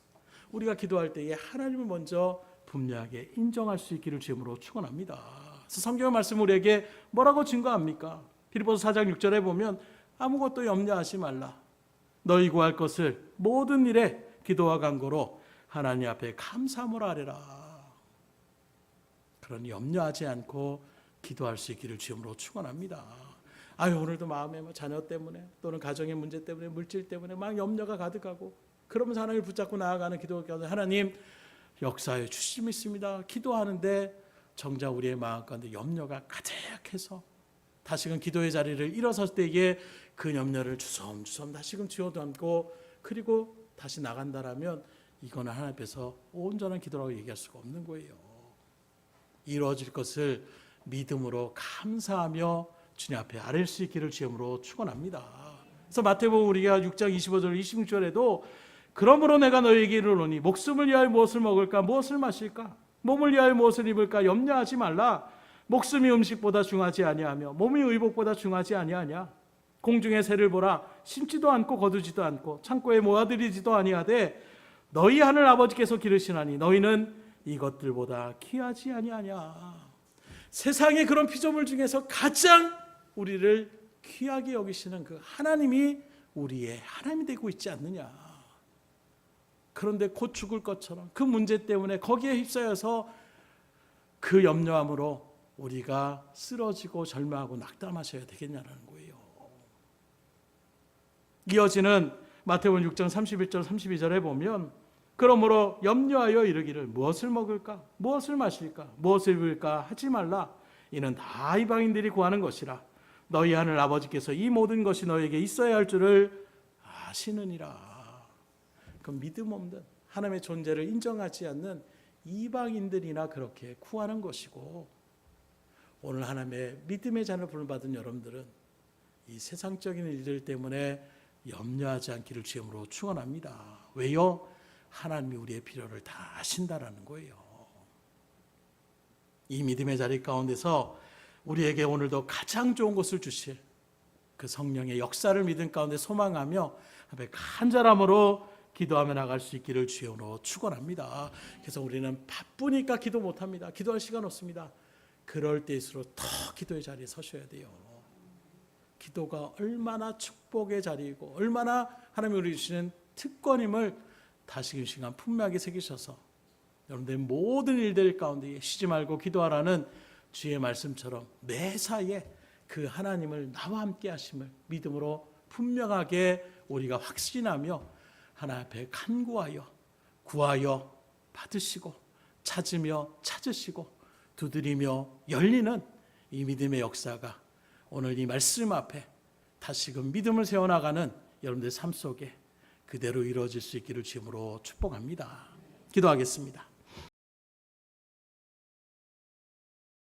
우리가 기도할 때에 하나님을 먼저 분명하게 인정할 수 있기를 주님으로 축원합니다. 그래서 성경의 말씀 우리에게 뭐라고 증거합니까? 빌립보서 4장 6절에 보면 아무것도 염려하지 말라. 너희 구할 것을 모든 일에 기도와 간구로 하나님 앞에 감사함으로 아뢰라. 그러니 염려하지 않고 기도할 수 있기를 주님으로 축원합니다. 오늘도 마음에 자녀 때문에 또는 가정의 문제 때문에 물질 때문에 막 염려가 가득하고, 그러면서 하나님을 붙잡고 나아가는 기도 가운데 하나님 역사에 주시지 믿습니다. 기도하는데 정작 우리의 마음 가운데 염려가 가득해서 다시금 기도의 자리를 일어섰을 때에 그 염려를 주섬주섬 다시금 쥐어담고 그리고 다시 나간다라면 이거는 하나님 앞에서 온전한 기도라고 얘기할 수가 없는 거예요. 이루어질 것을 믿음으로 감사하며 주님 앞에 아뢰 수 있기를 주님으로 축원합니다. 그래서 마태복음 우리가 6장 25절 26절에도 그러므로 내가 너희에게 이르노니 목숨을 위하여 무엇을 먹을까 무엇을 마실까 몸을 위하여 무엇을 입을까 염려하지 말라. 목숨이 음식보다 중하지 아니하며 몸이 의복보다 중하지 아니하냐. 공중의 새를 보라. 심지도 않고 거두지도 않고 창고에 모아들이지도 아니하되 너희 하늘 아버지께서 기르시나니 너희는 이것들보다 귀하지 아니하냐. 세상의 그런 피조물 중에서 가장 우리를 귀하게 여기시는 그 하나님이 우리의 하나님이 되고 있지 않느냐. 그런데 곧 죽을 것처럼 그 문제 때문에 거기에 휩싸여서 그 염려함으로 우리가 쓰러지고 절망하고 낙담하셔야 되겠냐는 거예요. 이어지는 마태복음 6장 31절 32절에 보면 그러므로 염려하여 이르기를 무엇을 먹을까 무엇을 마실까 무엇을 입을까 하지 말라. 이는 다 이방인들이 구하는 것이라. 너희 하늘 아버지께서 이 모든 것이 너에게 있어야 할 줄을 아시느니라. 그 믿음 없는 하나님의 존재를 인정하지 않는 이방인들이나 그렇게 구하는 것이고, 오늘 하나님의 믿음의 자녀를 부름받은 여러분들은 이 세상적인 일들 때문에 염려하지 않기를 주님으로 축원합니다. 왜요? 하나님이 우리의 필요를 다 아신다라는 거예요. 이 믿음의 자리 가운데서 우리에게 오늘도 가장 좋은 것을 주실 그 성령의 역사를 믿음 가운데 소망하며 간절함으로 기도하며 나갈 수 있기를 주여로 축원합니다. 그래서 우리는 바쁘니까 기도 못합니다. 기도할 시간 없습니다. 그럴 때일수록 더 기도의 자리에 서셔야 돼요. 기도가 얼마나 축복의 자리이고 얼마나 하나님이 우리 주시는 특권임을 다시 이 시간 분명하게 새기셔서 여러분들의 모든 일들 가운데 쉬지 말고 기도하라는 주의 말씀처럼 매사에 그 하나님을 나와 함께 하심을 믿음으로 분명하게 우리가 확신하며 하나님 앞에 간구하여 구하여 받으시고 찾으며 찾으시고 두드리며 열리는 이 믿음의 역사가 오늘 이 말씀 앞에 다시금 믿음을 세워나가는 여러분들의 삶 속에 그대로 이루어질 수 있기를 주님으로 축복합니다. 기도하겠습니다.